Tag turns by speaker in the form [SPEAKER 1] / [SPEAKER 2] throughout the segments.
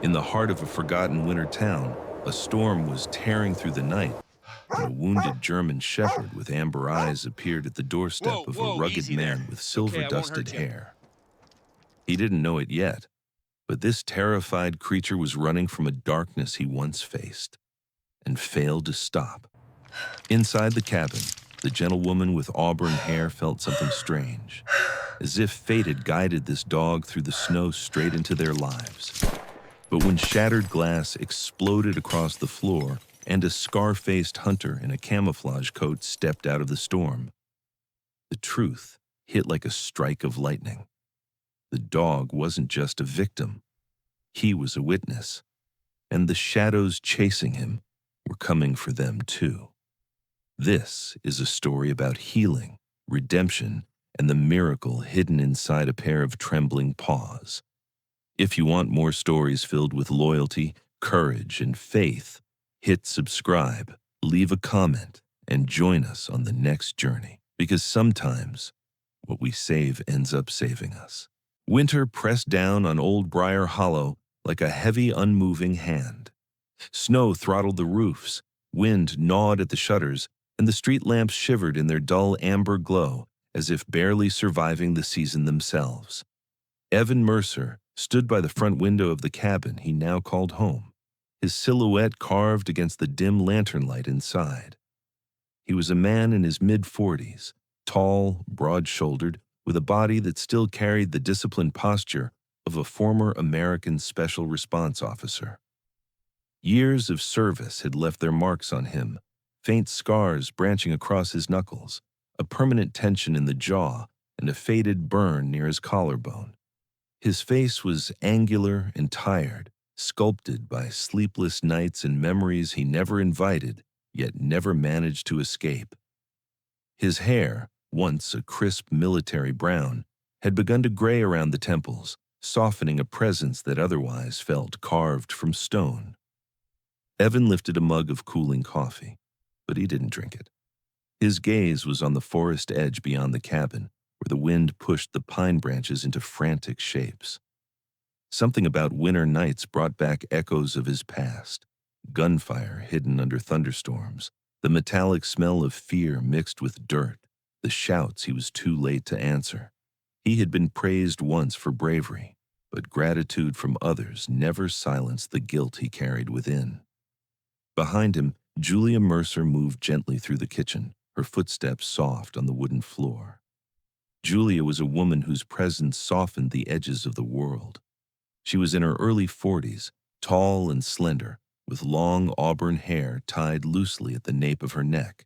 [SPEAKER 1] In the heart of a forgotten winter town, a storm was tearing through the night when a wounded German shepherd with amber eyes appeared at the doorstep
[SPEAKER 2] Whoa,
[SPEAKER 1] of a
[SPEAKER 2] whoa,
[SPEAKER 1] rugged
[SPEAKER 2] easy there.
[SPEAKER 1] man with
[SPEAKER 2] It's okay, I won't
[SPEAKER 1] silver-dusted
[SPEAKER 2] hurt you.
[SPEAKER 1] hair. He didn't know it yet, but this terrified creature was running from a darkness he once faced and failed to stop. Inside the cabin, the gentlewoman with auburn hair felt something strange, as if fate had guided this dog through the snow straight into their lives. But when shattered glass exploded across the floor and a scar-faced hunter in a camouflage coat stepped out of the storm, the truth hit like a strike of lightning. The dog wasn't just a victim, he was a witness, and the shadows chasing him were coming for them too. This is a story about healing, redemption, and the miracle hidden inside a pair of trembling paws. If you want more stories filled with loyalty, courage, and faith, hit subscribe, leave a comment, and join us on the next journey, because sometimes what we save ends up saving us. Winter pressed down on Old Briar Hollow like a heavy, unmoving hand. Snow throttled the roofs, wind gnawed at the shutters, and the street lamps shivered in their dull amber glow as if barely surviving the season themselves. Evan Mercer stood by the front window of the cabin he now called home, his silhouette carved against the dim lantern light inside. He was a man in his mid-40s, tall, broad-shouldered, with a body that still carried the disciplined posture of a former American Special Response officer. Years of service had left their marks on him, faint scars branching across his knuckles, a permanent tension in the jaw, and a faded burn near his collarbone. His face was angular and tired, sculpted by sleepless nights and memories he never invited, yet never managed to escape. His hair, once a crisp military brown, had begun to gray around the temples, softening a presence that otherwise felt carved from stone. Evan lifted a mug of cooling coffee, but he didn't drink it. His gaze was on the forest edge beyond the cabin, where the wind pushed the pine branches into frantic shapes. Something about winter nights brought back echoes of his past, gunfire hidden under thunderstorms, the metallic smell of fear mixed with dirt, the shouts he was too late to answer. He had been praised once for bravery, but gratitude from others never silenced the guilt he carried within. Behind him, Julia Mercer moved gently through the kitchen, her footsteps soft on the wooden floor. Julia was a woman whose presence softened the edges of the world. She was in her early 40s, tall and slender, with long auburn hair tied loosely at the nape of her neck.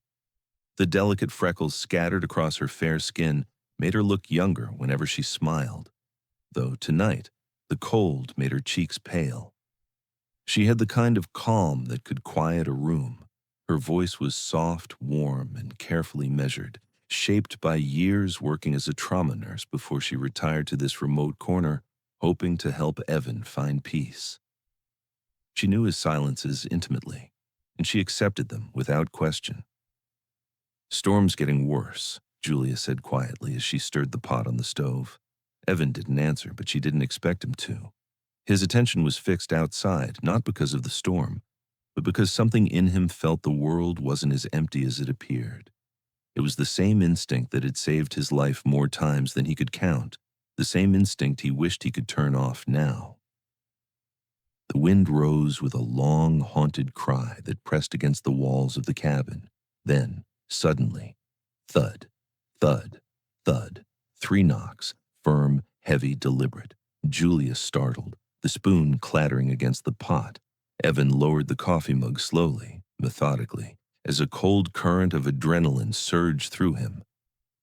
[SPEAKER 1] The delicate freckles scattered across her fair skin made her look younger whenever she smiled, though tonight the cold made her cheeks pale. She had the kind of calm that could quiet a room. Her voice was soft, warm, and carefully measured, shaped by years working as a trauma nurse before she retired to this remote corner, hoping to help Evan find peace. She knew his silences intimately, and she accepted them without question. "Storm's getting worse," Julia said quietly as she stirred the pot on the stove. Evan didn't answer, but she didn't expect him to. His attention was fixed outside, not because of the storm, but because something in him felt the world wasn't as empty as it appeared. It was the same instinct that had saved his life more times than he could count, the same instinct he wished he could turn off now. The wind rose with a long, haunted cry that pressed against the walls of the cabin. Then, suddenly, thud, thud, thud, 3 knocks, firm, heavy, deliberate. Julia startled, the spoon clattering against the pot. Evan lowered the coffee mug slowly, methodically, as a cold current of adrenaline surged through him.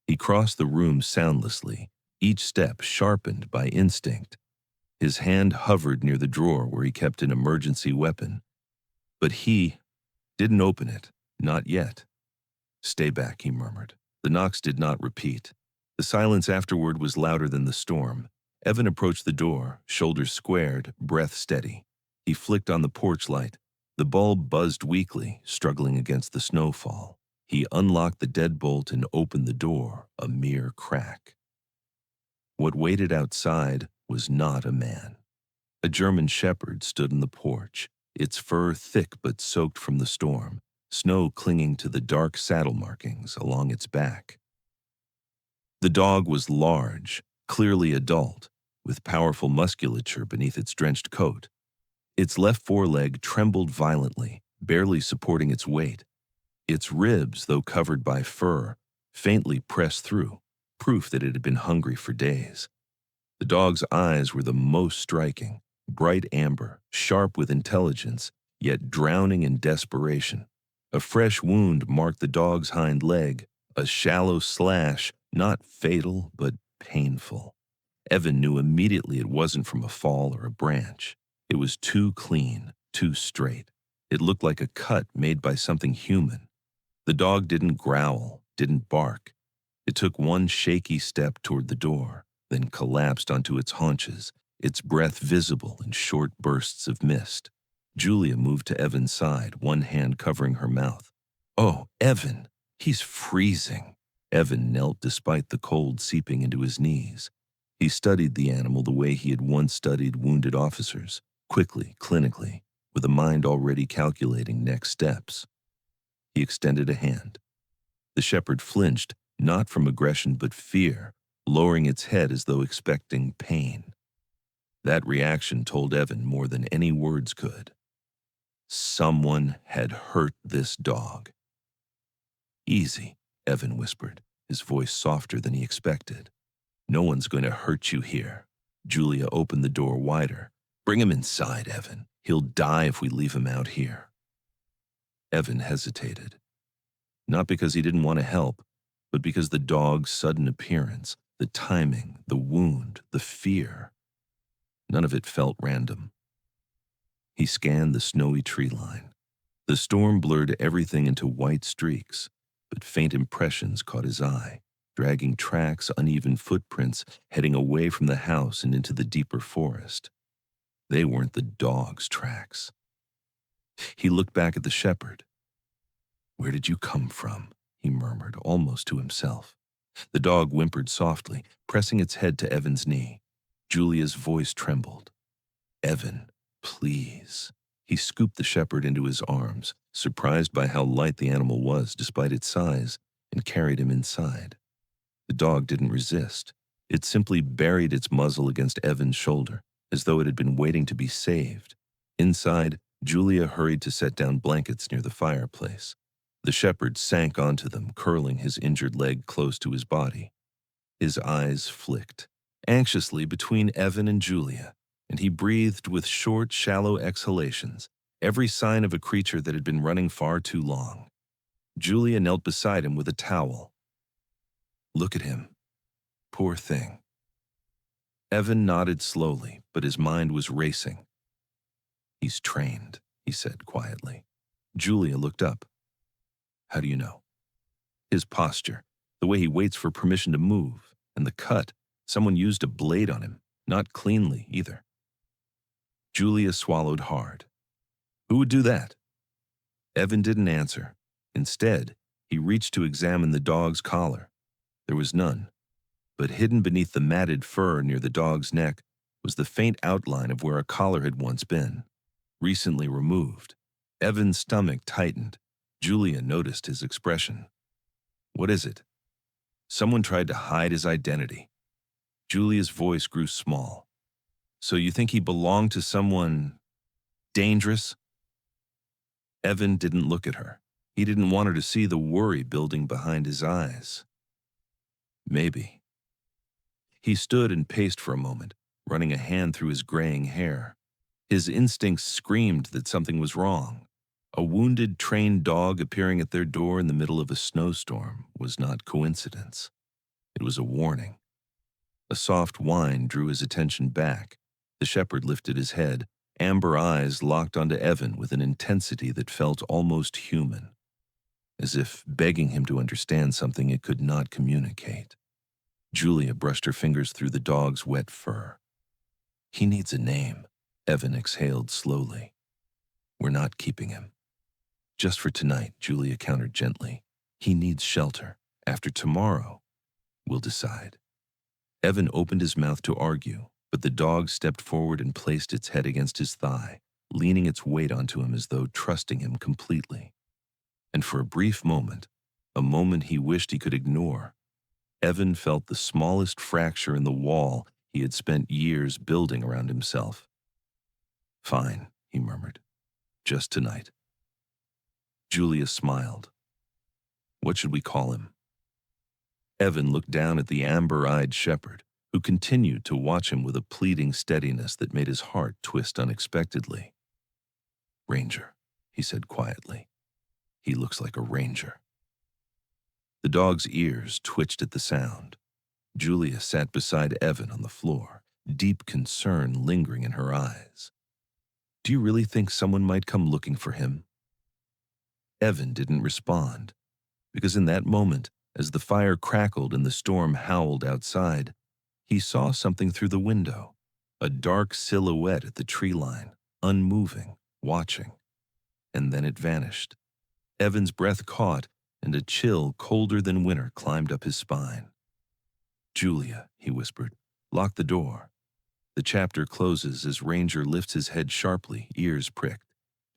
[SPEAKER 1] He crossed the room soundlessly, each step sharpened by instinct. His hand hovered near the drawer where he kept an emergency weapon. But he didn't open it, not yet. "Stay back," he murmured. The knocks did not repeat. The silence afterward was louder than the storm. Evan approached the door, shoulders squared, breath steady. He flicked on the porch light. The bulb buzzed weakly, struggling against the snowfall. He unlocked the deadbolt and opened the door, a mere crack. What waited outside was not a man. A German shepherd stood in the porch, its fur thick but soaked from the storm, snow clinging to the dark saddle markings along its back. The dog was large, clearly adult, with powerful musculature beneath its drenched coat. Its left foreleg trembled violently, barely supporting its weight. Its ribs, though covered by fur, faintly pressed through, proof that it had been hungry for days. The dog's eyes were the most striking, bright amber, sharp with intelligence, yet drowning in desperation. A fresh wound marked the dog's hind leg, a shallow slash, not fatal, but painful. Evan knew immediately it wasn't from a fall or a branch. It was too clean, too straight. It looked like a cut made by something human. The dog didn't growl, didn't bark. It took one shaky step toward the door, then collapsed onto its haunches, its breath visible in short bursts of mist. Julia moved to Evan's side, one hand covering her mouth. "Oh, Evan, he's freezing." Evan knelt despite the cold seeping into his knees. He studied the animal the way he had once studied wounded officers, quickly, clinically, with a mind already calculating next steps. He extended a hand. The shepherd flinched, not from aggression but fear, lowering its head as though expecting pain. That reaction told Evan more than any words could. Someone had hurt this dog. "Easy," Evan whispered, his voice softer than he expected. "No one's going to hurt you here." Julia opened the door wider. "Bring him inside, Evan. He'll die if we leave him out here." Evan hesitated. Not because he didn't want to help, but because the dog's sudden appearance, the timing, the wound, the fear, none of it felt random. He scanned the snowy tree line. The storm blurred everything into white streaks, but faint impressions caught his eye, dragging tracks, uneven footprints, heading away from the house and into the deeper forest. They weren't the dog's tracks. He looked back at the shepherd. "Where did you come from?" he murmured, almost to himself. The dog whimpered softly, pressing its head to Evan's knee. Julia's voice trembled. "Evan, please." He scooped the shepherd into his arms, surprised by how light the animal was despite its size, and carried him inside. The dog didn't resist. It simply buried its muzzle against Evan's shoulder, as though it had been waiting to be saved. Inside, Julia hurried to set down blankets near the fireplace. The shepherd sank onto them, curling his injured leg close to his body. His eyes flicked anxiously between Evan and Julia, and he breathed with short, shallow exhalations, every sign of a creature that had been running far too long. Julia knelt beside him with a towel. "Look at him. Poor thing." Evan nodded slowly, but his mind was racing. "He's trained," he said quietly. Julia looked up. "How do you know?" "His posture, the way he waits for permission to move, and the cut. Someone used a blade on him, not cleanly either." Julia swallowed hard. "Who would do that?" Evan didn't answer. Instead, he reached to examine the dog's collar. There was none, but hidden beneath the matted fur near the dog's neck was the faint outline of where a collar had once been, recently removed. Evan's stomach tightened. Julia noticed his expression. "What is it?" "Someone tried to hide his identity." Julia's voice grew small. "So you think he belonged to someone dangerous?" Evan didn't look at her. He didn't want her to see the worry building behind his eyes. "Maybe." He stood and paced for a moment, running a hand through his graying hair. His instincts screamed that something was wrong. A wounded, trained dog appearing at their door in the middle of a snowstorm was not coincidence. It was a warning. A soft whine drew his attention back. The shepherd lifted his head, amber eyes locked onto Evan with an intensity that felt almost human, as if begging him to understand something it could not communicate. Julia brushed her fingers through the dog's wet fur. "He needs a name," Evan exhaled slowly. "We're not keeping him." "Just for tonight," Julia countered gently. "He needs shelter. After tomorrow, we'll decide." Evan opened his mouth to argue, But the dog stepped forward and placed its head against his thigh, leaning its weight onto him as though trusting him completely. And for a brief moment, a moment he wished he could ignore, Evan felt the smallest fracture in the wall he had spent years building around himself. "Fine," he murmured. "Just tonight." Julia smiled. "What should we call him?" Evan looked down at the amber-eyed shepherd, who continued to watch him with a pleading steadiness that made his heart twist unexpectedly. "Ranger," he said quietly. "He looks like a ranger." The dog's ears twitched at the sound. Julia sat beside Evan on the floor, deep concern lingering in her eyes. "Do you really think someone might come looking for him?" Evan didn't respond, because in that moment, as the fire crackled and the storm howled outside, he saw something through the window, a dark silhouette at the tree line, unmoving, watching. And then it vanished. Evan's breath caught, and a chill colder than winter climbed up his spine. "Julia," he whispered, "lock the door." The chapter closes as Ranger lifts his head sharply, ears pricked,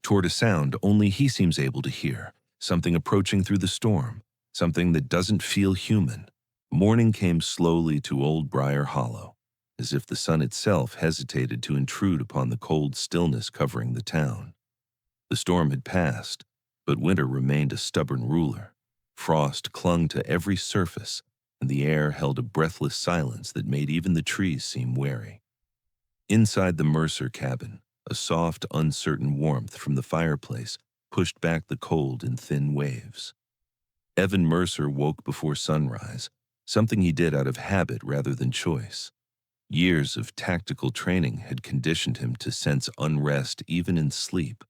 [SPEAKER 1] toward a sound only he seems able to hear, something approaching through the storm, something that doesn't feel human. Morning came slowly to Old Briar Hollow, as if the sun itself hesitated to intrude upon the cold stillness covering the town. The storm had passed, but winter remained a stubborn ruler. Frost clung to every surface, and the air held a breathless silence that made even the trees seem wary. Inside the Mercer cabin, a soft, uncertain warmth from the fireplace pushed back the cold in thin waves. Evan Mercer woke before sunrise, something he did out of habit rather than choice. Years of tactical training had conditioned him to sense unrest even in sleep.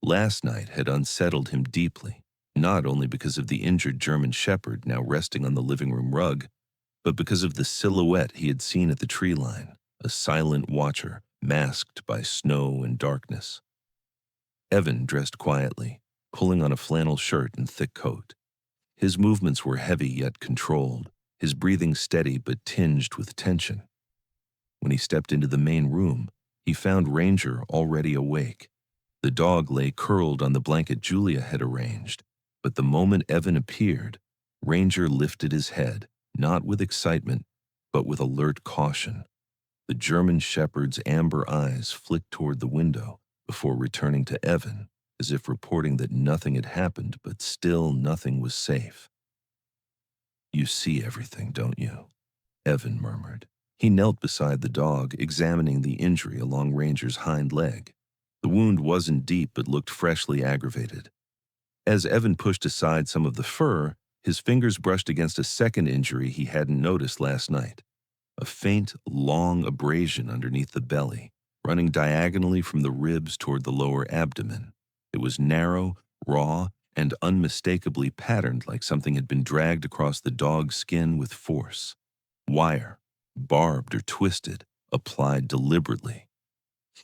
[SPEAKER 1] Last night had unsettled him deeply, not only because of the injured German shepherd now resting on the living room rug, but because of the silhouette he had seen at the tree line, a silent watcher masked by snow and darkness. Evan dressed quietly, pulling on a flannel shirt and thick coat. His movements were heavy yet controlled, his breathing steady but tinged with tension. When he stepped into the main room, he found Ranger already awake. The dog lay curled on the blanket Julia had arranged, but the moment Evan appeared, Ranger lifted his head, not with excitement, but with alert caution. The German shepherd's amber eyes flicked toward the window before returning to Evan, as if reporting that nothing had happened, but still nothing was safe. "You see everything, don't you?" Evan murmured. He knelt beside the dog, examining the injury along Ranger's hind leg. The wound wasn't deep but looked freshly aggravated. As Evan pushed aside some of the fur, his fingers brushed against a second injury he hadn't noticed last night. A faint, long abrasion underneath the belly, running diagonally from the ribs toward the lower abdomen. It was narrow, raw, and unmistakably patterned like something had been dragged across the dog's skin with force. Wire, barbed or twisted, applied deliberately.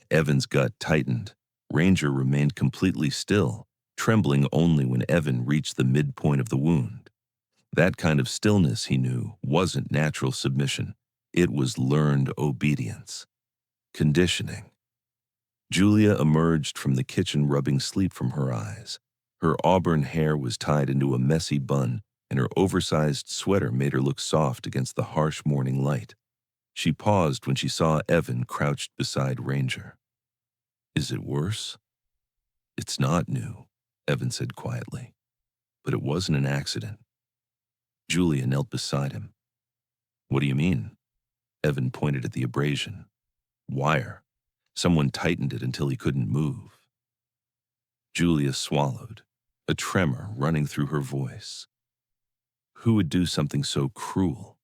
[SPEAKER 1] Evan's gut tightened. Ranger remained completely still, trembling only when Evan reached the midpoint of the wound. That kind of stillness, he knew, wasn't natural submission. It was learned obedience. Conditioning. Julia emerged from the kitchen rubbing sleep from her eyes. Her auburn hair was tied into a messy bun, and her oversized sweater made her look soft against the harsh morning light. She paused when she saw Evan crouched beside Ranger. "Is it worse?" "It's not new," Evan said quietly. "But it wasn't an accident." Julia knelt beside him. "What do you mean?" Evan pointed at the abrasion. "Wire. Someone tightened it until he couldn't move." Julia swallowed, a tremor running through her voice. Who would do something so cruel?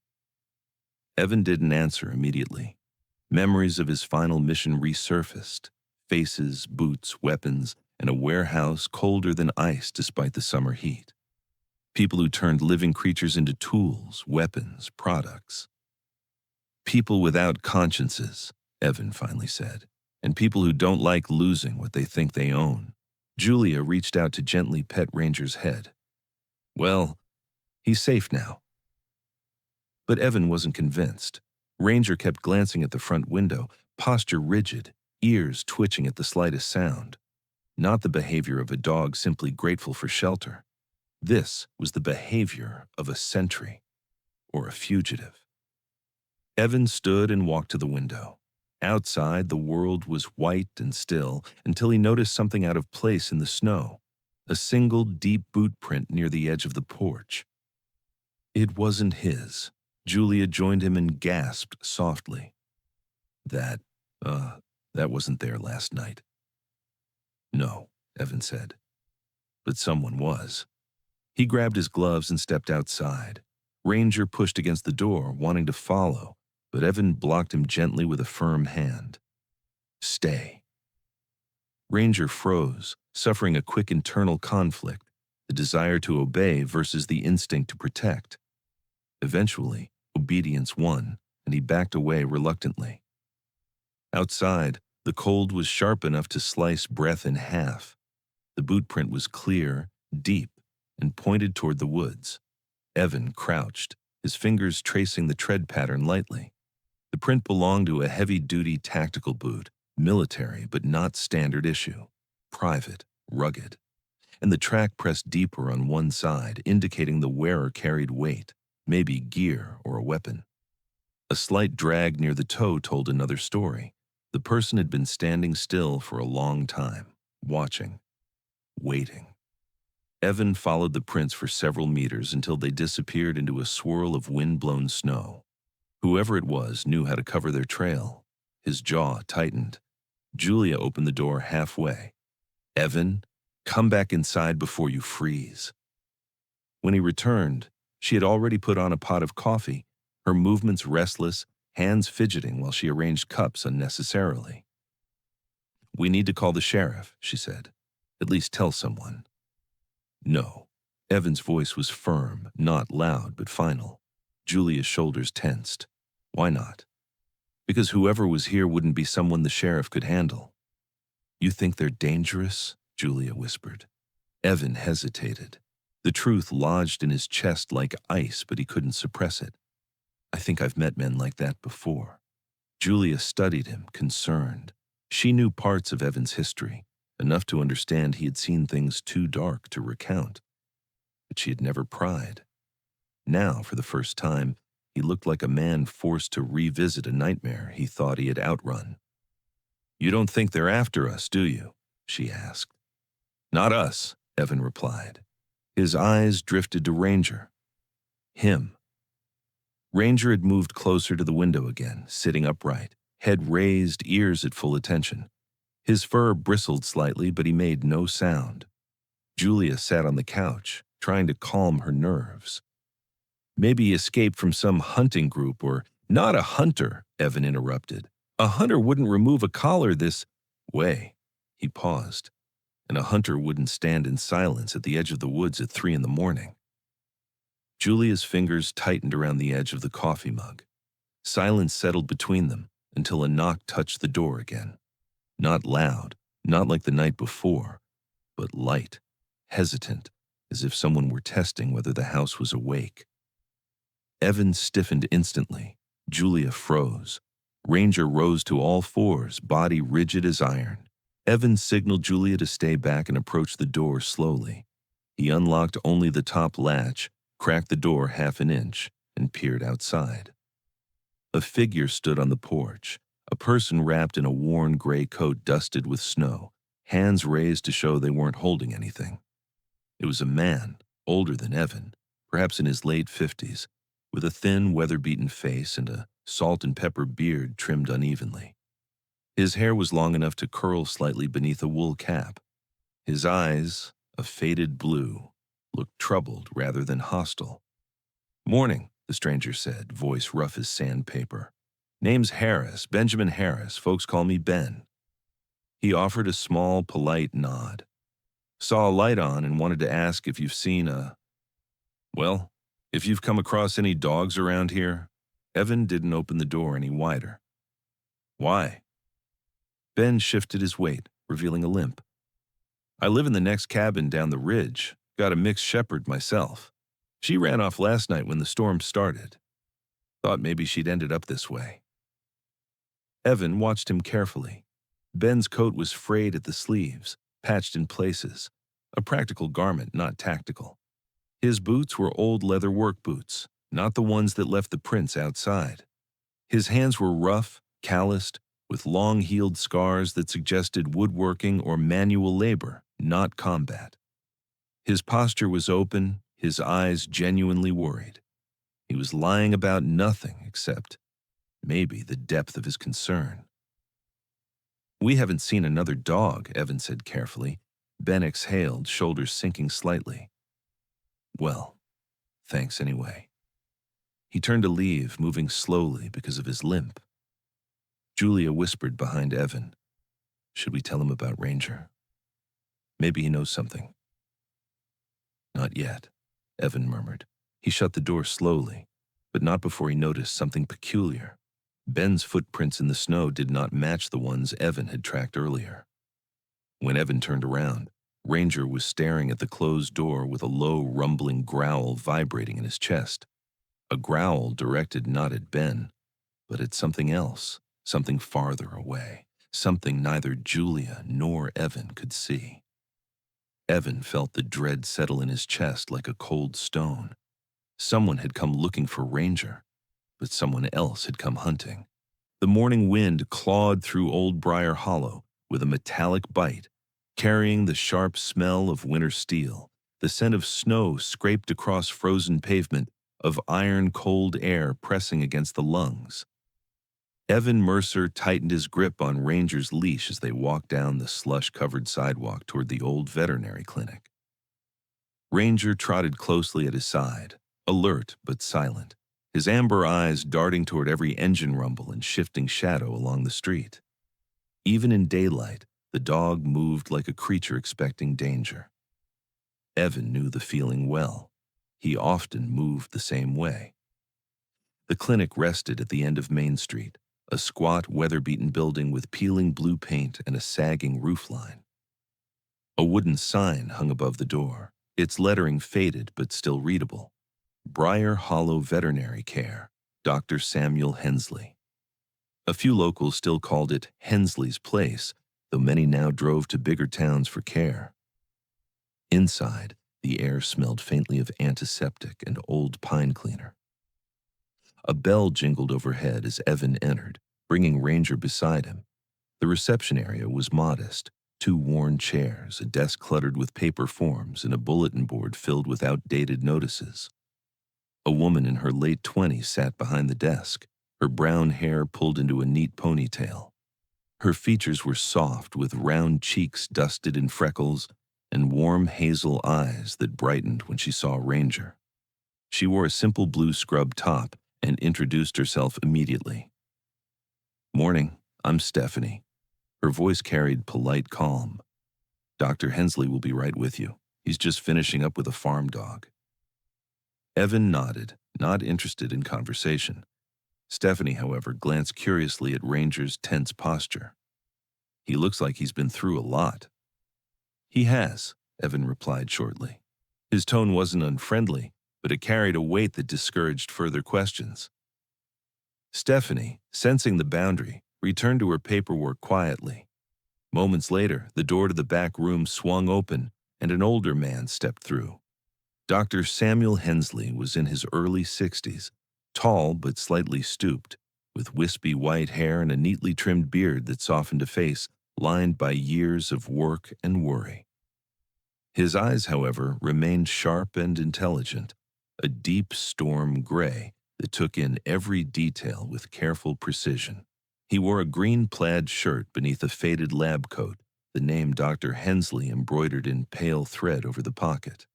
[SPEAKER 1] Evan didn't answer immediately. Memories of his final mission resurfaced. Faces, boots, weapons, and a warehouse colder than ice despite the summer heat. People who turned living creatures into tools, weapons, products. "People without consciences," Evan finally said, "and people who don't like losing what they think they own." Julia reached out to gently pet Ranger's head. "Well, he's safe now." But Evan wasn't convinced. Ranger kept glancing at the front window, posture rigid, ears twitching at the slightest sound. Not the behavior of a dog simply grateful for shelter. This was the behavior of a sentry, or a fugitive. Evan stood and walked to the window. Outside, the world was white and still until he noticed something out of place in the snow, a single deep boot print near the edge of the porch. It wasn't his. Julia joined him and gasped softly. That wasn't there last night. No, Evan said. But someone was. He grabbed his gloves and stepped outside. Ranger pushed against the door, wanting to follow, but Evan blocked him gently with a firm hand. Stay. Ranger froze, suffering a quick internal conflict, the desire to obey versus the instinct to protect. Eventually, obedience won, and he backed away reluctantly. Outside, the cold was sharp enough to slice breath in half. The boot print was clear, deep, and pointed toward the woods. Evan crouched, his fingers tracing the tread pattern lightly. The print belonged to a heavy-duty tactical boot, military but not standard issue, private, rugged. And the track pressed deeper on one side, indicating the wearer carried weight, maybe gear or a weapon. A slight drag near the toe told another story. The person had been standing still for a long time, watching, waiting. Evan followed the prints for several meters until they disappeared into a swirl of wind-blown snow. Whoever it was knew how to cover their trail. His jaw tightened. Julia opened the door halfway. Evan, come back inside before you freeze. When he returned, she had already put on a pot of coffee, her movements restless, hands fidgeting while she arranged cups unnecessarily. We need to call the sheriff, she said. At least tell someone. No. Evan's voice was firm, not loud, but final. Julia's shoulders tensed. Why not? Because whoever was here wouldn't be someone the sheriff could handle. You think they're dangerous? Julia whispered. Evan hesitated. The truth lodged in his chest like ice, but he couldn't suppress it. I think I've met men like that before. Julia studied him, concerned. She knew parts of Evan's history, enough to understand he had seen things too dark to recount. But she had never pried. Now, for the first time, he looked like a man forced to revisit a nightmare he thought he had outrun. You don't think they're after us, do you? She asked. Not us, Evan replied. His eyes drifted to Ranger. Him. Ranger had moved closer to the window again, sitting upright, head raised, ears at full attention. His fur bristled slightly, but he made no sound. Julia sat on the couch, trying to calm her nerves. Maybe he escaped from some hunting group or not a hunter, Evan interrupted. A hunter wouldn't remove a collar this way. He paused. And a hunter wouldn't stand in silence at the edge of the woods at 3 a.m. Julia's fingers tightened around the edge of the coffee mug. Silence settled between them until a knock touched the door again. Not loud, not like the night before, but light, hesitant, as if someone were testing whether the house was awake. Evan stiffened instantly. Julia froze. Ranger rose to all fours, body rigid as iron. Evan signaled Julia to stay back and approach the door slowly. He unlocked only the top latch, cracked the door half an inch, and peered outside. A figure stood on the porch, a person wrapped in a worn gray coat dusted with snow, hands raised to show they weren't holding anything. It was a man, older than Evan, perhaps in his late 50s, with a thin, weather-beaten face and a salt and pepper beard trimmed unevenly. His hair was long enough to curl slightly beneath a wool cap. His eyes, a faded blue, looked troubled rather than hostile. Morning, the stranger said, voice rough as sandpaper. Name's Harris, Benjamin Harris. Folks call me Ben. He offered a small, polite nod. Saw a light on and wanted to ask if you've seen if you've come across any dogs around here. Evan didn't open the door any wider. Why? Ben shifted his weight, revealing a limp. I live in the next cabin down the ridge. Got a mixed shepherd myself. She ran off last night when the storm started. Thought maybe she'd ended up this way. Evan watched him carefully. Ben's coat was frayed at the sleeves, patched in places, a practical garment, not tactical. His boots were old leather work boots, not the ones that left the prints outside. His hands were rough, calloused, with long-healed scars that suggested woodworking or manual labor, not combat. His posture was open, his eyes genuinely worried. He was lying about nothing except maybe the depth of his concern. "We haven't seen another dog," Evan said carefully. Ben exhaled, shoulders sinking slightly. "Well, thanks anyway." He turned to leave, moving slowly because of his limp. Julia whispered behind Evan, "Should we tell him about Ranger? Maybe he knows something." "Not yet," Evan murmured. He shut the door slowly, but not before he noticed something peculiar. Ben's footprints in the snow did not match the ones Evan had tracked earlier. When Evan turned around, Ranger was staring at the closed door with a low, rumbling growl vibrating in his chest. A growl directed not at Ben, but at something else, something farther away, something neither Julia nor Evan could see. Evan felt the dread settle in his chest like a cold stone. Someone had come looking for Ranger, but someone else had come hunting. The morning wind clawed through Old Briar Hollow with a metallic bite, carrying the sharp smell of winter steel, the scent of snow scraped across frozen pavement, of iron-cold air pressing against the lungs. Evan Mercer tightened his grip on Ranger's leash as they walked down the slush-covered sidewalk toward the old veterinary clinic. Ranger trotted closely at his side, alert but silent, his amber eyes darting toward every engine rumble and shifting shadow along the street. Even in daylight, the dog moved like a creature expecting danger. Evan knew the feeling well. He often moved the same way. The clinic rested at the end of Main Street, a squat, weather-beaten building with peeling blue paint and a sagging roofline. A wooden sign hung above the door, its lettering faded but still readable. Briar Hollow Veterinary Care, Dr. Samuel Hensley. A few locals still called it Hensley's Place, though many now drove to bigger towns for care. Inside, the air smelled faintly of antiseptic and old pine cleaner. A bell jingled overhead as Evan entered, bringing Ranger beside him. The reception area was modest, 2 worn chairs, a desk cluttered with paper forms, and a bulletin board filled with outdated notices. A woman in her late 20s sat behind the desk, her brown hair pulled into a neat ponytail. Her features were soft, with round cheeks dusted in freckles and warm hazel eyes that brightened when she saw Ranger. She wore a simple blue scrub top and introduced herself immediately. "Morning, I'm Stephanie." Her voice carried polite calm. "Dr. Hensley will be right with you. He's just finishing up with a farm dog." Evan nodded, not interested in conversation. Stephanie, however, glanced curiously at Ranger's tense posture. "He looks like he's been through a lot." "He has," Evan replied shortly. His tone wasn't unfriendly, but it carried a weight that discouraged further questions. Stephanie, sensing the boundary, returned to her paperwork quietly. Moments later, the door to the back room swung open and an older man stepped through. Dr. Samuel Hensley was in his early 60s, tall but slightly stooped, with wispy white hair and a neatly trimmed beard that softened a face lined by years of work and worry. His eyes, however, remained sharp and intelligent, a deep storm gray that took in every detail with careful precision. He wore a green plaid shirt beneath a faded lab coat, the name Dr. Hensley embroidered in pale thread over the pocket.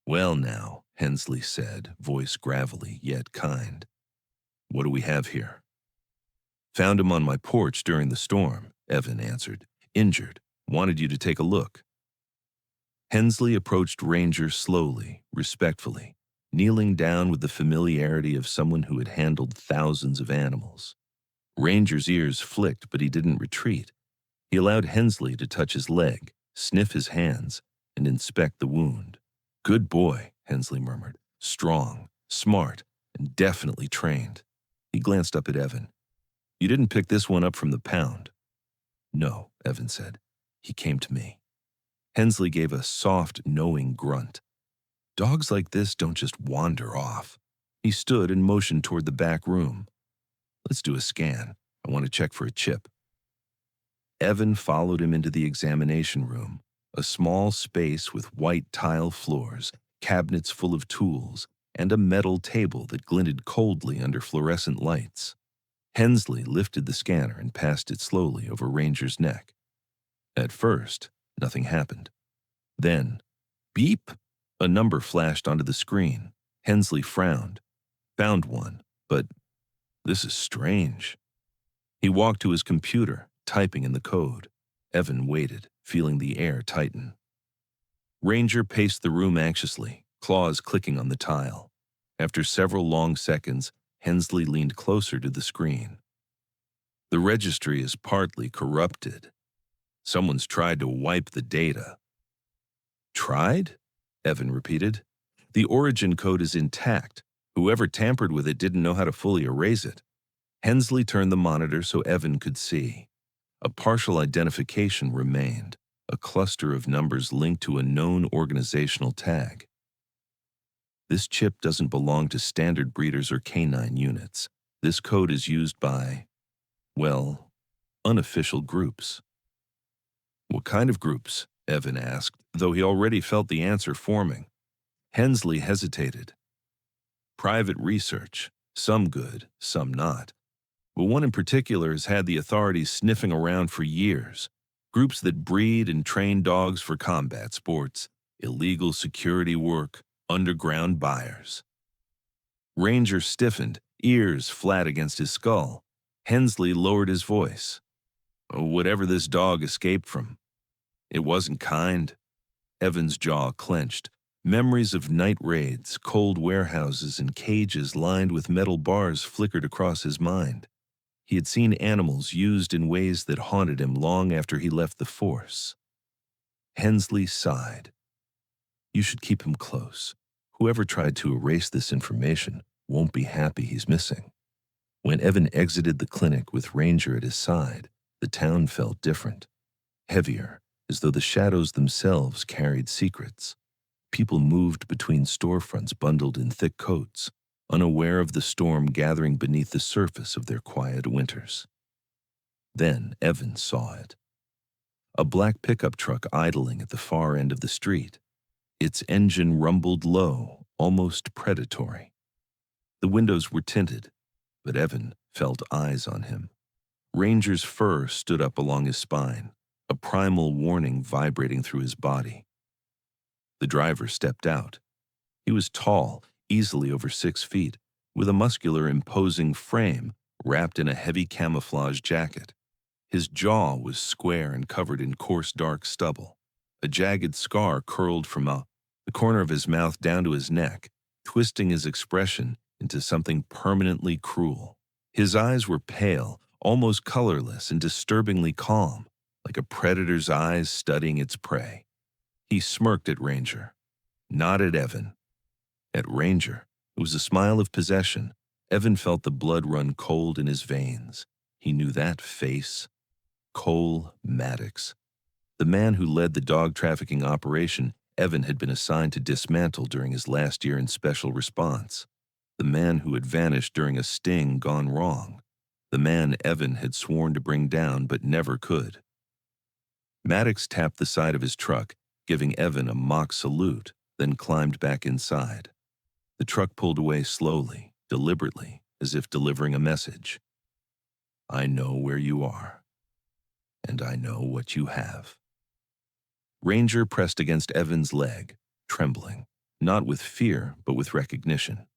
[SPEAKER 1] "Well now," Hensley said, voice gravelly yet kind. "What do we have here?" "Found him on my porch during the storm," Evan answered. "Injured. Wanted you to take a look." Hensley approached Ranger slowly, respectfully, kneeling down with the familiarity of someone who had handled thousands of animals. Ranger's ears flicked, but he didn't retreat. He allowed Hensley to touch his leg, sniff his hands, and inspect the wound. "Good boy," Hensley murmured. "Strong, smart, and definitely trained." He glanced up at Evan. "You didn't pick this one up from the pound." "No," Evan said. "He came to me." Hensley gave a soft, knowing grunt. Dogs like this don't just wander off. He stood and motioned toward the back room. "Let's do a scan. I want to check for a chip." Evan followed him into the examination room, a small space with white tile floors, cabinets full of tools, and a metal table that glinted coldly under fluorescent lights. Hensley lifted the scanner and passed it slowly over Ranger's neck. At first, nothing happened. Then, beep! A number flashed onto the screen. Hensley frowned. Found one, but this is strange. He walked to his computer, typing in the code. Evan waited, feeling the air tighten. Ranger paced the room anxiously, claws clicking on the tile. After several long seconds, Hensley leaned closer to the screen. "The registry is partly corrupted. Someone's tried to wipe the data." "Tried?" Evan repeated. "The origin code is intact. Whoever tampered with it didn't know how to fully erase it." Hensley turned the monitor so Evan could see. A partial identification remained, a cluster of numbers linked to a known organizational tag. "This chip doesn't belong to standard breeders or canine units. This code is used by, well, unofficial groups." "What kind of groups?" Evan asked, though he already felt the answer forming. Hensley hesitated. "Private research, some good, some not. But one in particular has had the authorities sniffing around for years. Groups that breed and train dogs for combat sports, illegal security work, underground buyers." Ranger stiffened, ears flat against his skull. Hensley lowered his voice. "Whatever this dog escaped from, it wasn't kind." Evan's jaw clenched. Memories of night raids, cold warehouses, and cages lined with metal bars flickered across his mind. He had seen animals used in ways that haunted him long after he left the force. Hensley sighed. "You should keep him close. Whoever tried to erase this information won't be happy he's missing." When Evan exited the clinic with Ranger at his side, the town felt different. Heavier, as though the shadows themselves carried secrets. People moved between storefronts bundled in thick coats, unaware of the storm gathering beneath the surface of their quiet winters. Then Evan saw it. A black pickup truck idling at the far end of the street. Its engine rumbled low, almost predatory. The windows were tinted, but Evan felt eyes on him. Ranger's fur stood up along his spine, a primal warning vibrating through his body. The driver stepped out. He was tall, easily over 6 feet, with a muscular, imposing frame wrapped in a heavy camouflage jacket. His jaw was square and covered in coarse dark stubble. A jagged scar curled from the corner of his mouth down to his neck, twisting his expression into something permanently cruel. His eyes were pale, almost colorless, and disturbingly calm, like a predator's eyes studying its prey. He smirked at Ranger, not at Evan. At Ranger, it was a smile of possession. Evan felt the blood run cold in his veins. He knew that face. Cole Maddox. The man who led the dog trafficking operation Evan had been assigned to dismantle during his last year in special response. The man who had vanished during a sting gone wrong. The man Evan had sworn to bring down but never could. Maddox tapped the side of his truck, giving Evan a mock salute, then climbed back inside. The truck pulled away slowly, deliberately, as if delivering a message. "I know where you are, and I know what you have." Ranger pressed against Evan's leg, trembling, not with fear, but with recognition.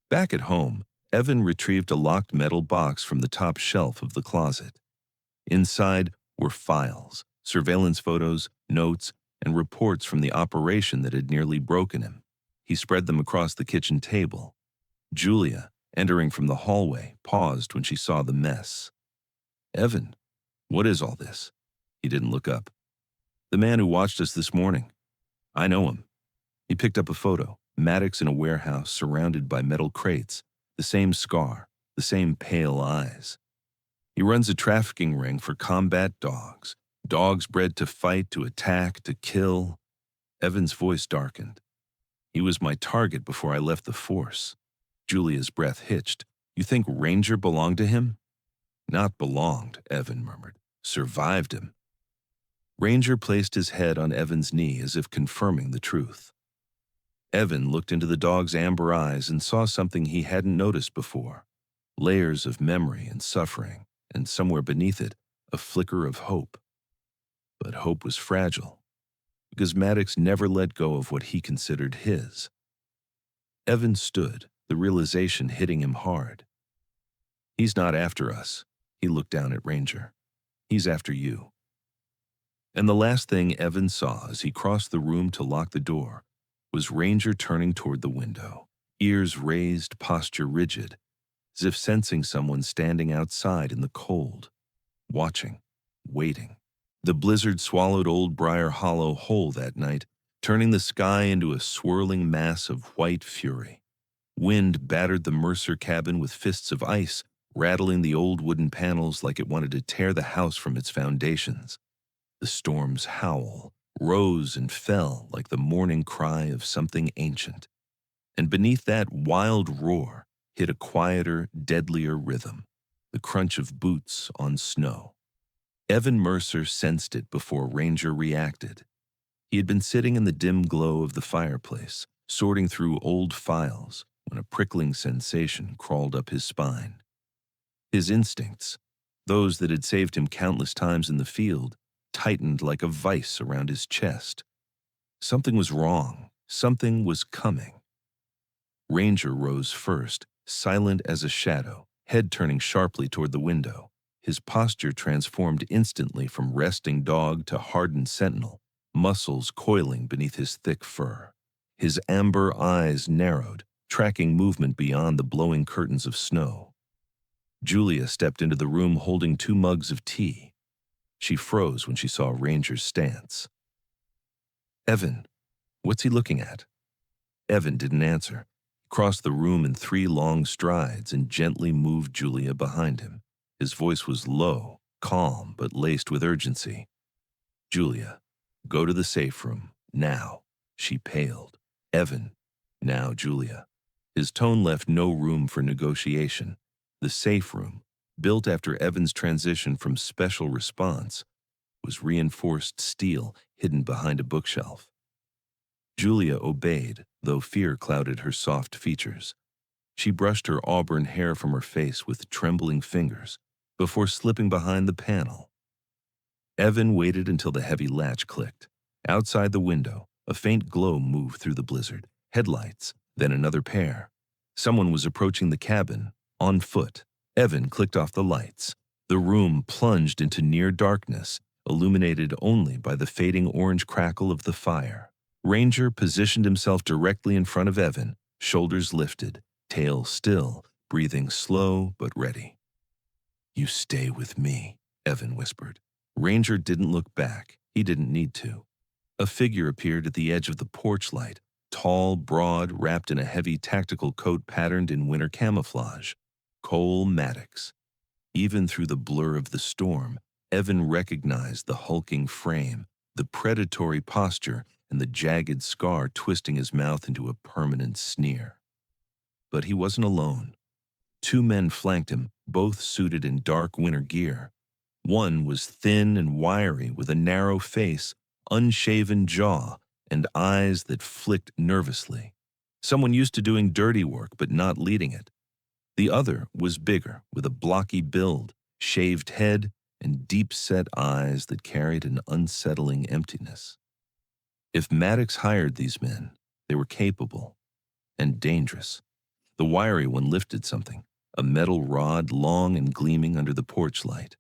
[SPEAKER 1] Back at home, Evan retrieved a locked metal box from the top shelf of the closet. Inside were files, surveillance photos, notes, and reports from the operation that had nearly broken him. He spread them across the kitchen table. Julia, entering from the hallway, paused when she saw the mess. "Evan, what is all this?" He didn't look up. "The man who watched us this morning. I know him." He picked up a photo, Maddox in a warehouse surrounded by metal crates, the same scar, the same pale eyes. He runs a trafficking ring for combat dogs, dogs bred to fight, to attack, to kill. Evan's voice darkened. He was my target before I left the force. Julia's breath hitched. You think Ranger belonged to him? Not belonged, Evan murmured. Survived him. Ranger placed his head on Evan's knee as if confirming the truth. Evan looked into the dog's amber eyes and saw something he hadn't noticed before. Layers of memory and suffering, and somewhere beneath it, a flicker of hope. But hope was fragile, because Maddox never let go of what he considered his. Evan stood, the realization hitting him hard. He's not after us, he looked down at Ranger. He's after you. And the last thing Evan saw as he crossed the room to lock the door was Ranger turning toward the window, ears raised, posture rigid, as if sensing someone standing outside in the cold, watching, waiting. The blizzard swallowed Old Briar Hollow whole that night, turning the sky into a swirling mass of white fury. Wind battered the Mercer cabin with fists of ice, rattling the old wooden panels like it wanted to tear the house from its foundations. The storm's howl rose and fell like the mourning cry of something ancient. And beneath that wild roar hid a quieter, deadlier rhythm, the crunch of boots on snow. Evan Mercer sensed it before Ranger reacted. He had been sitting in the dim glow of the fireplace, sorting through old files, when a prickling sensation crawled up his spine. His instincts, those that had saved him countless times in the field, tightened like a vice around his chest. Something was wrong. Something was coming. Ranger rose first, silent as a shadow, head turning sharply toward the window. His posture transformed instantly from resting dog to hardened sentinel, muscles coiling beneath his thick fur. His amber eyes narrowed, tracking movement beyond the blowing curtains of snow. Julia stepped into the room holding 2 mugs of tea. She froze when she saw Ranger's stance. Evan, what's he looking at? Evan didn't answer. He crossed the room in 3 long strides and gently moved Julia behind him. His voice was low, calm, but laced with urgency. Julia, go to the safe room, now. She paled. Evan, now Julia. His tone left no room for negotiation. The safe room, built after Evan's transition from special response, was reinforced steel hidden behind a bookshelf. Julia obeyed, though fear clouded her soft features. She brushed her auburn hair from her face with trembling fingers before slipping behind the panel. Evan waited until the heavy latch clicked. Outside the window, a faint glow moved through the blizzard. Headlights, then another pair. Someone was approaching the cabin, on foot. Evan clicked off the lights. The room plunged into near darkness, illuminated only by the fading orange crackle of the fire. Ranger positioned himself directly in front of Evan, shoulders lifted, tail still, breathing slow but ready. You stay with me, Evan whispered. Ranger didn't look back. He didn't need to. A figure appeared at the edge of the porch light, tall, broad, wrapped in a heavy tactical coat patterned in winter camouflage. Cole Maddox. Even through the blur of the storm, Evan recognized the hulking frame, the predatory posture, and the jagged scar twisting his mouth into a permanent sneer. But he wasn't alone. 2 men flanked him, both suited in dark winter gear. One was thin and wiry with a narrow face, unshaven jaw, and eyes that flicked nervously. Someone used to doing dirty work but not leading it. The other was bigger, with a blocky build, shaved head, and deep-set eyes that carried an unsettling emptiness. If Maddox hired these men, they were capable and dangerous. The wiry one lifted something, a metal rod long and gleaming under the porch light.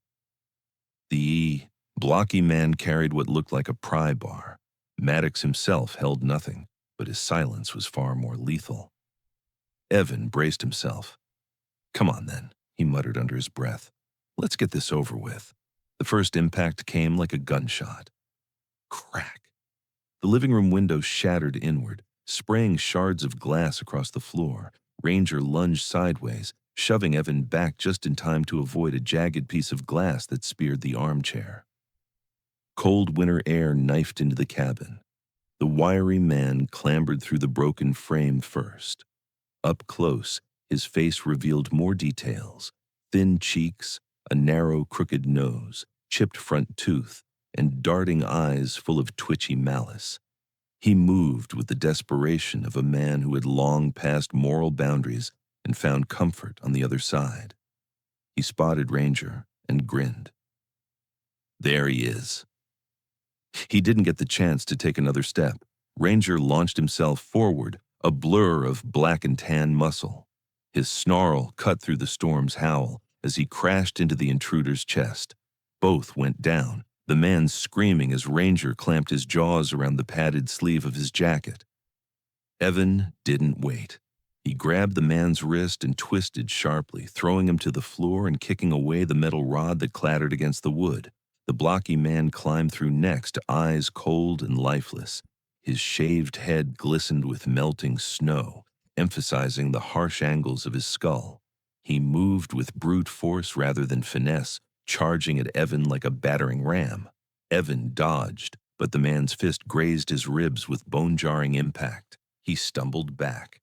[SPEAKER 1] The blocky man carried what looked like a pry bar. Maddox himself held nothing, but his silence was far more lethal. Evan braced himself. Come on, then, he muttered under his breath. Let's get this over with. The first impact came like a gunshot. Crack. The living room window shattered inward, spraying shards of glass across the floor. Ranger lunged sideways, shoving Evan back just in time to avoid a jagged piece of glass that speared the armchair. Cold winter air knifed into the cabin. The wiry man clambered through the broken frame first. Up close, his face revealed more details: thin cheeks, a narrow, crooked nose, chipped front tooth, and darting eyes full of twitchy malice. He moved with the desperation of a man who had long passed moral boundaries and found comfort on the other side. He spotted Ranger and grinned. There he is. He didn't get the chance to take another step. Ranger launched himself forward, a blur of black and tan muscle. His snarl cut through the storm's howl as he crashed into the intruder's chest. Both went down, the man screaming as Ranger clamped his jaws around the padded sleeve of his jacket. Evan didn't wait. He grabbed the man's wrist and twisted sharply, throwing him to the floor and kicking away the metal rod that clattered against the wood. The blocky man climbed through next, eyes cold and lifeless. His shaved head glistened with melting snow, emphasizing the harsh angles of his skull. He moved with brute force rather than finesse, charging at Evan like a battering ram. Evan dodged, but the man's fist grazed his ribs with bone-jarring impact. He stumbled back.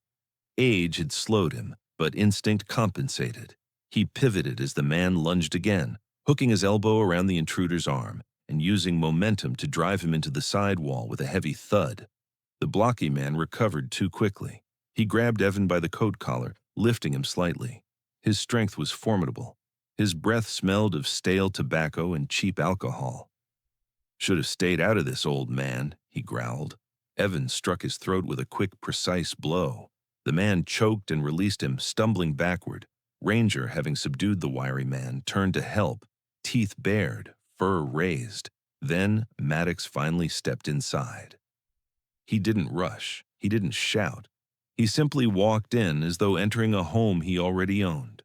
[SPEAKER 1] Age had slowed him, but instinct compensated. He pivoted as the man lunged again, hooking his elbow around the intruder's arm and using momentum to drive him into the sidewall with a heavy thud. The blocky man recovered too quickly. He grabbed Evan by the coat collar, lifting him slightly. His strength was formidable. His breath smelled of stale tobacco and cheap alcohol. "Should have stayed out of this, old man," he growled. Evan struck his throat with a quick, precise blow. The man choked and released him, stumbling backward. Ranger, having subdued the wiry man, turned to help, teeth bared, fur raised. Then Maddox finally stepped inside. He didn't rush. He didn't shout. He simply walked in as though entering a home he already owned.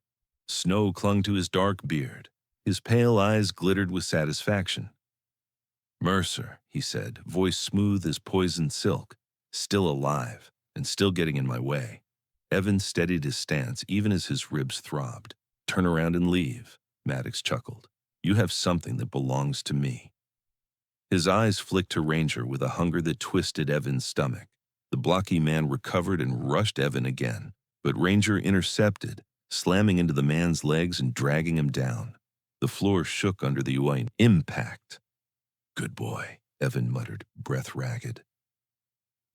[SPEAKER 1] Snow clung to his dark beard. His pale eyes glittered with satisfaction. "Mercer," he said, voice smooth as poisoned silk, "still alive and still getting in my way." Evan steadied his stance even as his ribs throbbed. "Turn around and leave," Maddox chuckled. "You have something that belongs to me." His eyes flicked to Ranger with a hunger that twisted Evan's stomach. The blocky man recovered and rushed Evan again, but Ranger intercepted, slamming into the man's legs and dragging him down. The floor shook under the impact. "Good boy," Evan muttered, breath ragged.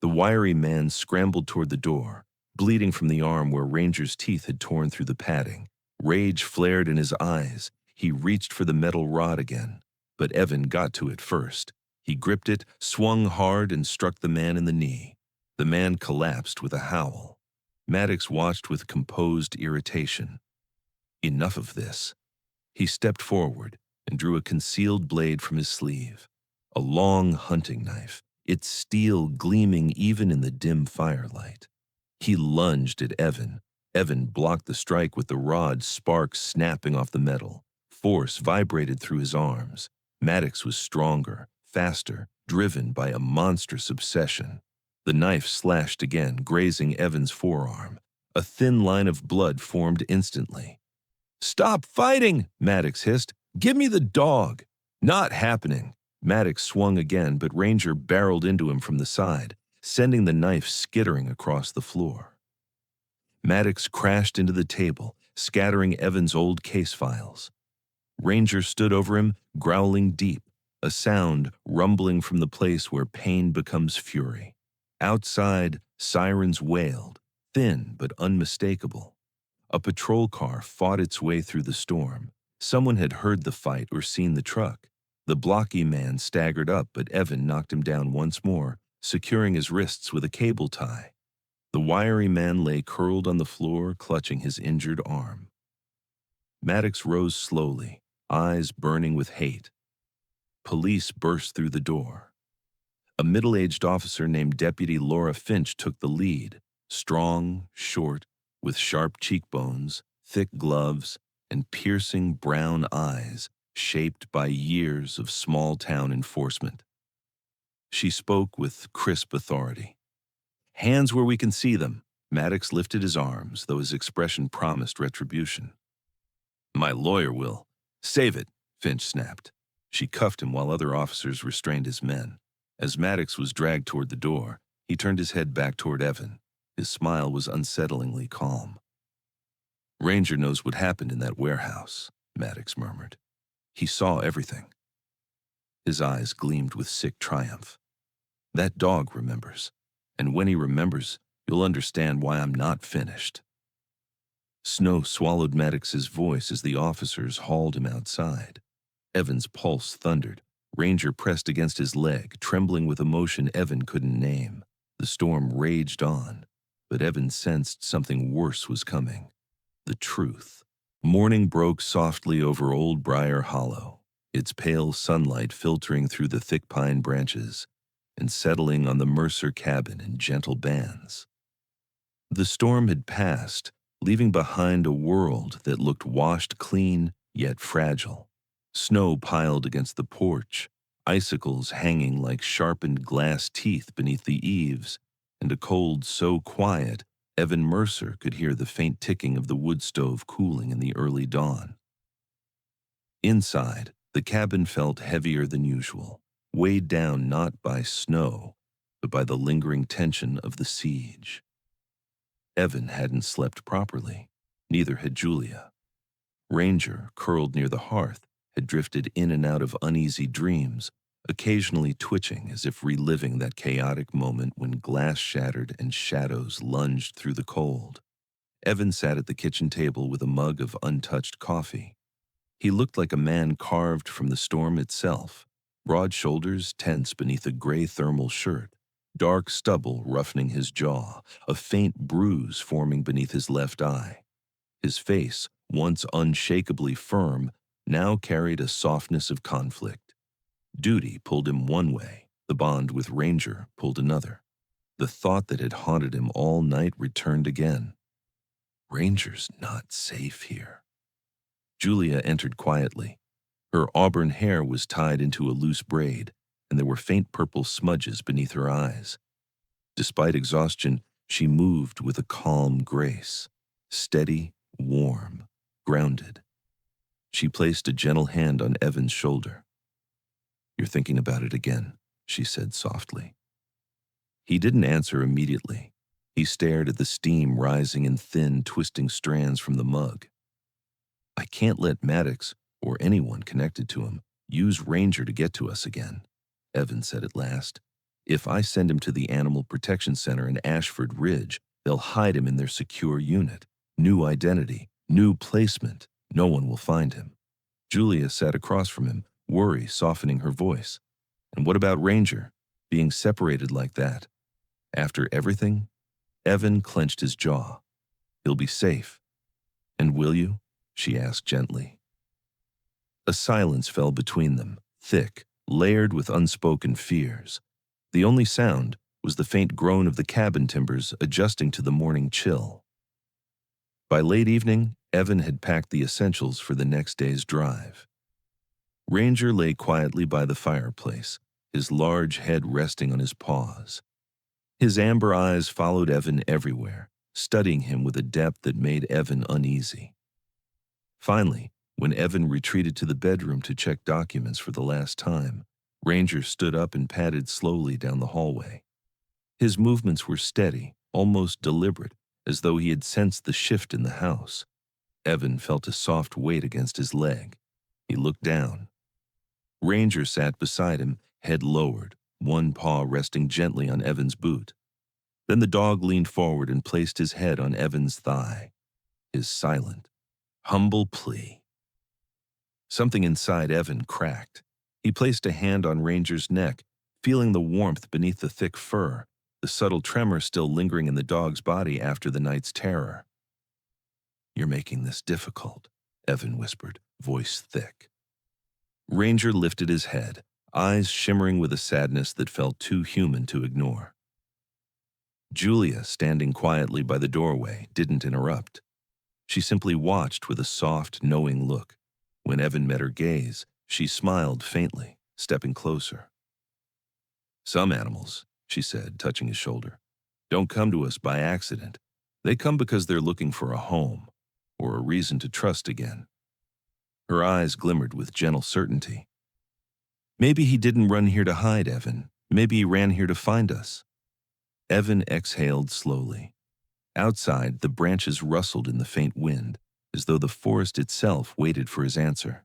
[SPEAKER 1] The wiry man scrambled toward the door, bleeding from the arm where Ranger's teeth had torn through the padding. Rage flared in his eyes. He reached for the metal rod again, but Evan got to it first. He gripped it, swung hard, and struck the man in the knee. The man collapsed with a howl. Maddox watched with composed irritation. Enough of this. He stepped forward and drew a concealed blade from his sleeve. A long hunting knife, its steel gleaming even in the dim firelight. He lunged at Evan. Evan blocked the strike with the rod, sparks snapping off the metal. Force vibrated through his arms. Maddox was stronger, faster, driven by a monstrous obsession. The knife slashed again, grazing Evan's forearm. A thin line of blood formed instantly. "Stop fighting!" Maddox hissed. "Give me the dog!" "Not happening!" Maddox swung again, but Ranger barreled into him from the side, sending the knife skittering across the floor. Maddox crashed into the table, scattering Evan's old case files. Ranger stood over him, growling deep, a sound rumbling from the place where pain becomes fury. Outside, sirens wailed, thin but unmistakable. A patrol car fought its way through the storm. Someone had heard the fight or seen the truck. The blocky man staggered up, but Evan knocked him down once more, securing his wrists with a cable tie. The wiry man lay curled on the floor, clutching his injured arm. Maddox rose slowly, eyes burning with hate. Police burst through the door. A middle-aged officer named Deputy Laura Finch took the lead, strong, short, with sharp cheekbones, thick gloves, and piercing brown eyes shaped by years of small-town enforcement. She spoke with crisp authority. "Hands where we can see them." Maddox lifted his arms, though his expression promised retribution. "My lawyer will." "Save it," Finch snapped. She cuffed him while other officers restrained his men. As Maddox was dragged toward the door, he turned his head back toward Evan. His smile was unsettlingly calm. "Ranger knows what happened in that warehouse," Maddox murmured. "He saw everything." His eyes gleamed with sick triumph. "That dog remembers, and when he remembers, you'll understand why I'm not finished." Snow swallowed Maddox's voice as the officers hauled him outside. Evan's pulse thundered. Ranger pressed against his leg, trembling with emotion Evan couldn't name. The storm raged on, but Evan sensed something worse was coming. The truth. Morning broke softly over Old Briar Hollow, its pale sunlight filtering through the thick pine branches and settling on the Mercer cabin in gentle bands. The storm had passed, leaving behind a world that looked washed clean yet fragile. Snow piled against the porch, icicles hanging like sharpened glass teeth beneath the eaves, and a cold so quiet Evan Mercer could hear the faint ticking of the wood stove cooling in the early dawn. Inside, the cabin felt heavier than usual, weighed down not by snow, but by the lingering tension of the siege. Evan hadn't slept properly, neither had Julia. Ranger, curled near the hearth, had drifted in and out of uneasy dreams, occasionally twitching as if reliving that chaotic moment when glass shattered and shadows lunged through the cold. Evan sat at the kitchen table with a mug of untouched coffee. He looked like a man carved from the storm itself, broad shoulders tense beneath a gray thermal shirt, dark stubble roughening his jaw, a faint bruise forming beneath his left eye. His face, once unshakably firm, now carried a softness of conflict. Duty pulled him one way, the bond with Ranger pulled another. The thought that had haunted him all night returned again. Ranger's not safe here. Julia entered quietly. Her auburn hair was tied into a loose braid, and there were faint purple smudges beneath her eyes. Despite exhaustion, she moved with a calm grace, steady, warm, grounded. She placed a gentle hand on Evan's shoulder. "You're thinking about it again," she said softly. He didn't answer immediately. He stared at the steam rising in thin, twisting strands from the mug. "I can't let Maddox, or anyone connected to him, use Ranger to get to us again," Evan said at last. "If I send him to the Animal Protection Center in Ashford Ridge, they'll hide him in their secure unit. New identity, new placement. No one will find him." Julia sat across from him, worry softening her voice. "And what about Ranger? Being separated like that? After everything?" Evan clenched his jaw. "He'll be safe." "And will you?" she asked gently. A silence fell between them, thick, layered with unspoken fears. The only sound was the faint groan of the cabin timbers adjusting to the morning chill. By late evening, Evan had packed the essentials for the next day's drive. Ranger lay quietly by the fireplace, his large head resting on his paws. His amber eyes followed Evan everywhere, studying him with a depth that made Evan uneasy. Finally, when Evan retreated to the bedroom to check documents for the last time, Ranger stood up and padded slowly down the hallway. His movements were steady, almost deliberate, as though he had sensed the shift in the house. Evan felt a soft weight against his leg. He looked down. Ranger sat beside him, head lowered, one paw resting gently on Evan's boot. Then the dog leaned forward and placed his head on Evan's thigh, his silent, humble plea. Something inside Evan cracked. He placed a hand on Ranger's neck, feeling the warmth beneath the thick fur, the subtle tremor still lingering in the dog's body after the night's terror. "You're making this difficult," Evan whispered, voice thick. Ranger lifted his head, eyes shimmering with a sadness that felt too human to ignore. Julia, standing quietly by the doorway, didn't interrupt. She simply watched with a soft, knowing look. When Evan met her gaze, she smiled faintly, stepping closer. "Some animals," she said, touching his shoulder, "don't come to us by accident. They come because they're looking for a home or a reason to trust again. Her eyes glimmered with gentle certainty. Maybe he didn't run here to hide, Evan. Maybe he ran here to find us. Evan exhaled slowly. Outside, the branches rustled in the faint wind, as though the forest itself waited for his answer.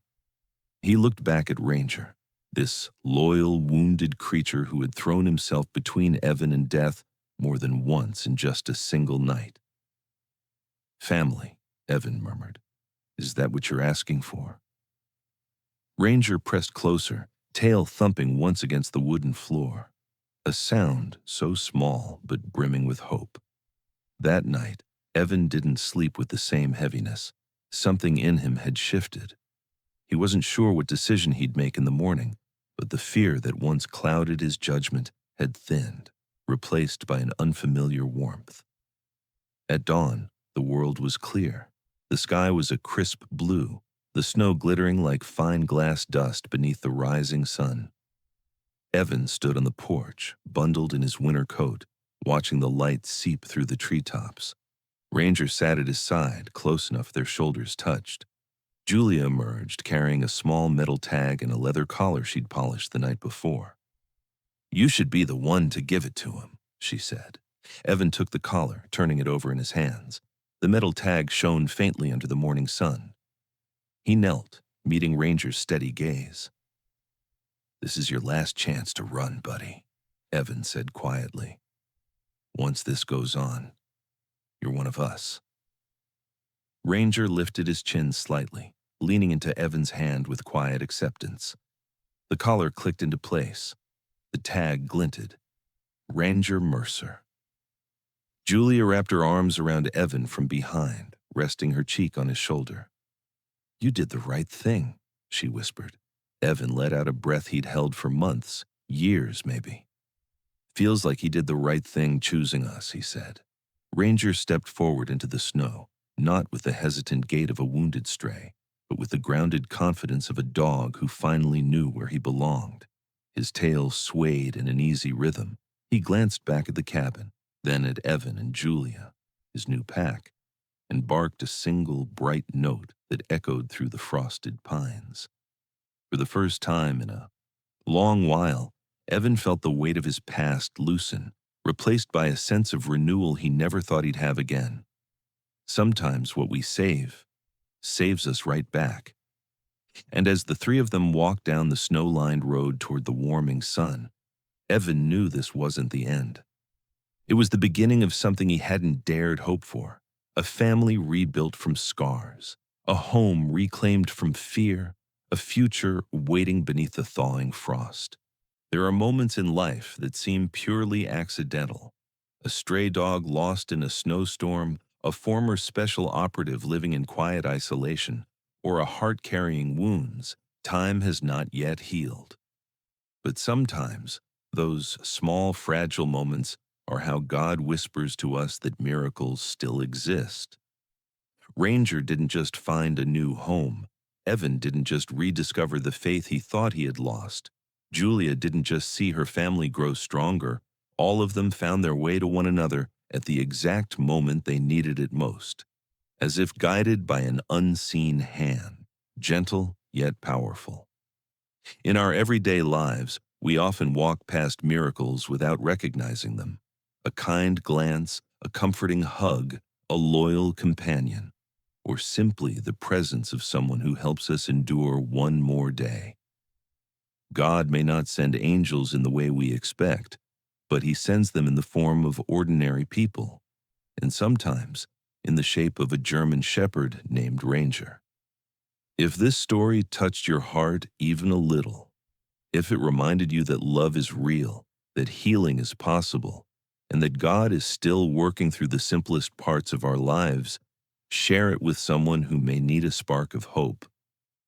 [SPEAKER 1] He looked back at Ranger, this loyal, wounded creature who had thrown himself between Evan and death more than once in just a single night. Family, Evan murmured. Is that what you're asking for? Ranger pressed closer, tail thumping once against the wooden floor, a sound so small but brimming with hope. That night, Evan didn't sleep with the same heaviness. Something in him had shifted. He wasn't sure what decision he'd make in the morning, but the fear that once clouded his judgment had thinned, replaced by an unfamiliar warmth. At dawn, the world was clear. The sky was a crisp blue, the snow glittering like fine glass dust beneath the rising sun. Evan stood on the porch, bundled in his winter coat, watching the light seep through the treetops. Ranger sat at his side, close enough their shoulders touched. Julia emerged, carrying a small metal tag and a leather collar she'd polished the night before. "You should be the one to give it to him," she said. Evan took the collar, turning it over in his hands. The metal tag shone faintly under the morning sun. He knelt, meeting Ranger's steady gaze. "This is your last chance to run, buddy," Evan said quietly. "Once this goes on, you're one of us." Ranger lifted his chin slightly, leaning into Evan's hand with quiet acceptance. The collar clicked into place. The tag glinted. Ranger Mercer. Julia wrapped her arms around Evan from behind, resting her cheek on his shoulder. "You did the right thing," she whispered. Evan let out a breath he'd held for months, years maybe. "Feels like he did the right thing choosing us," he said. Ranger stepped forward into the snow, not with the hesitant gait of a wounded stray, but with the grounded confidence of a dog who finally knew where he belonged. His tail swayed in an easy rhythm. He glanced back at the cabin, then at Evan and Julia, his new pack, and barked a single bright note that echoed through the frosted pines. For the first time in a long while, Evan felt the weight of his past loosen, replaced by a sense of renewal he never thought he'd have again. Sometimes what we save saves us right back. And as the three of them walked down the snow-lined road toward the warming sun, Evan knew this wasn't the end. It was the beginning of something he hadn't dared hope for, a family rebuilt from scars, a home reclaimed from fear, a future waiting beneath the thawing frost. There are moments in life that seem purely accidental. A stray dog lost in a snowstorm, a former special operative living in quiet isolation, or a heart carrying wounds time has not yet healed. But sometimes, those small, fragile moments are how God whispers to us that miracles still exist. Ranger didn't just find a new home. Evan didn't just rediscover the faith he thought he had lost. Julia didn't just see her family grow stronger. All of them found their way to one another at the exact moment they needed it most, as if guided by an unseen hand, gentle yet powerful. In our everyday lives, we often walk past miracles without recognizing them. A kind glance, a comforting hug, a loyal companion, or simply the presence of someone who helps us endure one more day. God may not send angels in the way we expect, but he sends them in the form of ordinary people, and sometimes in the shape of a German shepherd named Ranger. If this story touched your heart even a little, if it reminded you that love is real, that healing is possible, and that God is still working through the simplest parts of our lives, share it with someone who may need a spark of hope.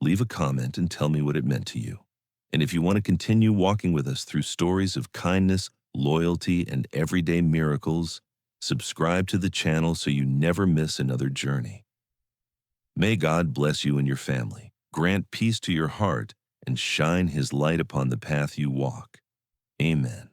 [SPEAKER 1] Leave a comment and tell me what it meant to you. And if you want to continue walking with us through stories of kindness, loyalty, and everyday miracles, subscribe to the channel so you never miss another journey. May God bless you and your family, grant peace to your heart, and shine his light upon the path you walk. Amen.